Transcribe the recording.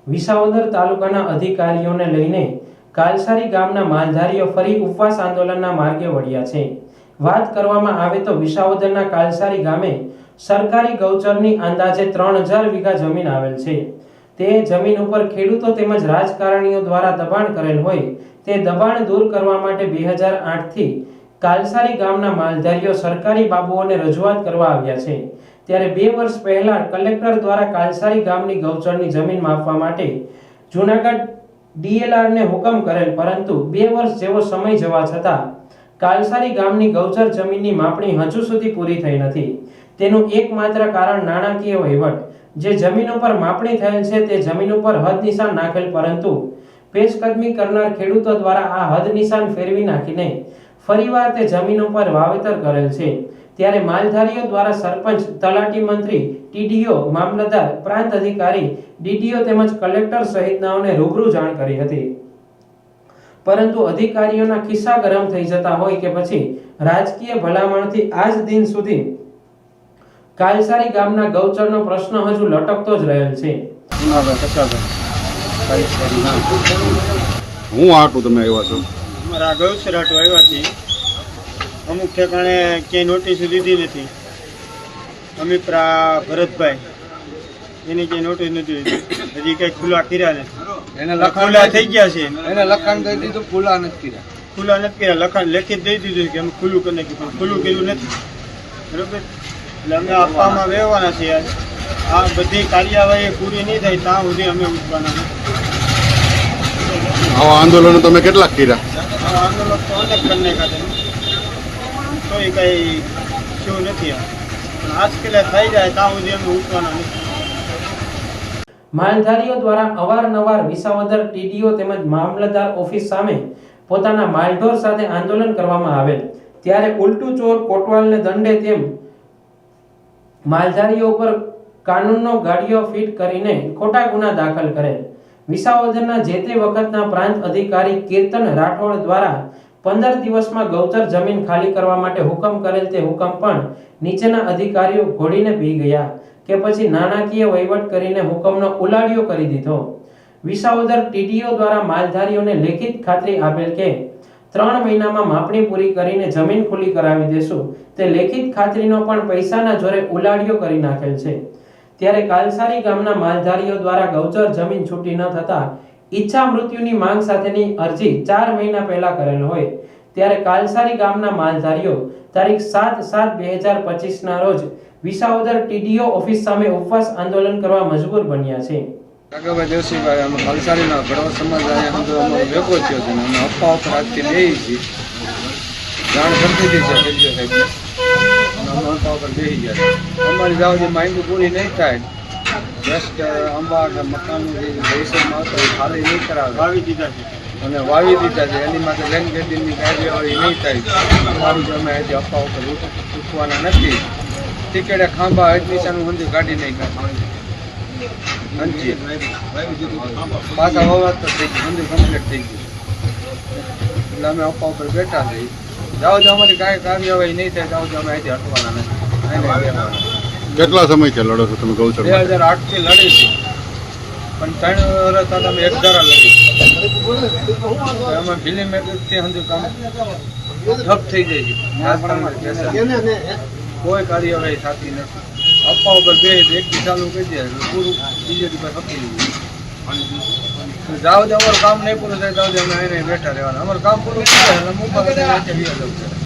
વિસાવદર તાલુકાના અધિકારીઓને લઈને કાલસારી ગામના માલધારીઓ ફરી ઉપવાસ આંદોલનના માર્ગે વળ્યા છે। વાત કરવામાં આવે તો વિસાવદરના કાલસારી ગામે સરકારી ગૌચરની અંદાજે 3000 વીઘા જમીન આવેલ છે। તે જમીન ઉપર ખેડૂતો તેમજ રાજકારણીઓ દ્વારા દબાણ કરેલ હોય તે દબાણ દૂર કરવા માટે 2008 થી કાલસારી ગામના માલધારીઓ સરકારી બાબુઓને રજૂઆત કરવા આવ્યા છે। ત્યારે 2 વર્ષ પહેલા કલેક્ટર દ્વારા કાલસારી ગામની ગૌચરની જમીન માપવા માટે જૂનાગઢ ડીએલઆર ને હુકમ કરેલ, પરંતુ 2 વર્ષ જેવો સમય જવા છતાં કાલસારી ગામની ગૌચર જમીનની માપણી હજુ સુધી પૂરી થઈ નથી। તેનું એકમાત્ર કારણ નાણાકીય વહીવટ। જે જમીન ઉપર માપણી થયેલ છે તે જમીન ઉપર હદ નિશાન નાખેલ, પરંતુ પેશકદમી કરનાર ખેડૂતો દ્વારા આ હદ નિશાન ફેરવી નાખીને ફરીવાર તે જમીન ઉપર વાવેતર કરેલ છે। ત્યારે માલધારીઓ દ્વારા સરપંચ, તલાટી મંત્રી, ટીડીઓ, મામલતદાર, પ્રાંત અધિકારી, ડીડીઓ તેમજ કલેક્ટર સહિતનાઓને રૂબરૂ જાણ કરી હતી, પરંતુ અધિકારીઓના ખિસ્સા ગરમ થઈ જતા હોય કે પછી રાજકીય ભલામણથી આજ દિન સુધી કાલસારી ગામના ગૌચરનો પ્રશ્ન હજુ લટકતો જ રહેલ છે। હું આટલું તમે આવ્યા છો? અમારા ગૌચર હાટું આવ્યા છીએ। અમુક ઠેકાણે ક્યાંય નોટિસ લીધી નથી। અમિત્રા ભરતભાઈ એની ક્યાંય નોટિસ નથી લીધી, હજી કઈ ખુલ્લા કર્યા નથી। એને ખુલ્લા થઈ ગયા છે, એને લખાણ દઈ દીધું, ખુલ્લા નથી કર્યા। ખુલ્લા નથી કર્યા, લખાણ લેખિત દઈ દીધું કે અમે ખુલ્લું કરી નાખ્યું, પણ ખુલ્લું કર્યું નથી, બરોબર। એટલે અમે આપવામાં વહેવાના છીએ। આ બધી કાર્યવાહી પૂરી નહીં થાય ત્યાં સુધી અમે ઉઠવાના નથી। આવા આંદોલનો તમે કેટલાક કર્યા? આવા આંદોલન તો અનેક કરી નાખ્યા, કોઈ કઈ શું નથી, પણ આજકાલ થઈ જાય ત્યાં સુધી અમે ઉઠવાના નથી। માલધારીઓ દ્વારા અવારનવાર વિસાવદર ટીડીઓ તેમજ મામલતદાર ઓફિસ સામે પોતાના માલઢોર સાથે આંદોલન કરવામાં આવેલ, ત્યારે ઉલટું ચોર કોટવાલને દંડે તેમ માલધારીઓ પર કાનૂનનો ગાડીઓ ફિટ કરીને ખોટા ગુના દાખલ કરેલ। વિસાવદરના જે તે વખતના પ્રાંત અધિકારી કીર્તન રાઠોડ દ્વારા 15 દિવસમાં ગૌચર જમીન ખાલી કરવા માટે હુકમ કરેલ, તે હુકમ પણ નીચેના અધિકારીઓ ઘોડીને પી ગયા કે પછી નાણાકીય વહીવટ કરીને હુકમનો ઉલાડિયો કરી દીધો। વિસાવદર ટીડીઓ દ્વારા માલધારીઓને લેખિત ખાતરી આપેલ કે 3 મહિનામાં માપણી પૂરી કરીને જમીન ખુલ્લી કરાવી દેશું, તે લેખિત ખાતરીનો પણ પૈસાના જોરે ઉલાડિયો કરી નાખેલ છે। ત્યારે કાલસારી ગામના માલધારીઓ દ્વારા ગૌચર જમીન છૂટી ન થતા ઈચ્છા મૃત્યુની માંગ સાથેની અરજી 4 મહિના પહેલા કરેલ હોય, ત્યારે કાલસારી ગામના માલધારીઓ તારીખ 7/7/2025 ના રોજ વિસાવદર ટીડીઓ ઓફિસ સામે ઉપવાસ આંદોલન કરવા મજબૂર બન્યા છે। કાકાભાઈ દેવસીભાઈ, અમે કાલસારીના ભરવા સમાજ અહીંયા અમારો ભેગો થયો છે, અમે અપ્પા ઉપર આજથી બેસી છીએ, જાણ કરી દીધી છે સાહેબને, અમે અપ્પા ઉપર બેસી ગયા છે। અમારી જાવથી માંગી પૂરી નહીં થાય, જસ્ટ અંબા કે મકાનનું જે ભવિષ્યમાં આવતો ખાલી નહીં કરાવે, વાવી દીધા છે અને વાવી દીધા છે, એની માટે લેન ગેડિંગની કાર્યવાહી નહીં થાય, અમારું જે અમે હજી અપ્પા ઉપર ઉઠવાના નથી। ટિકિટે ખાંભા હજ નિશાનું મંદિર કાઢી નહીં પાછા હોવા તો થઈ ગયું, મંદિર કમ્પ્લીટ થઈ ગયું, એટલે અમે અપ્પા ઉપર બેઠા છીએ। જાઓ જો અમારી કાંઈ કાર્યવાહી નહીં થાય, જાઓ જો અમે અહીંથી હટવાના નથી। કેટલા સમયથી લડો છો તમે ગૌચર? 2008 થી લડી છે, પણ 3 વર્ષ અમે એક ધારા લડી, એમાં ફિલ્મ મેકર્સથી હજુ કામ ઠપ થઈ જાય છે, કોઈ કાર્યવાહી થતી નથી। અપ્પા ઉપર બે એક દી ચાલુ કરી દે પૂરું, બીજે દિવસ પતી ગયું। જાઓ અમારું કામ નહીં પૂરું થાય, જાઓ અમે એને બેઠા રહેવાના, અમારું કામ પૂરું થાય એટલે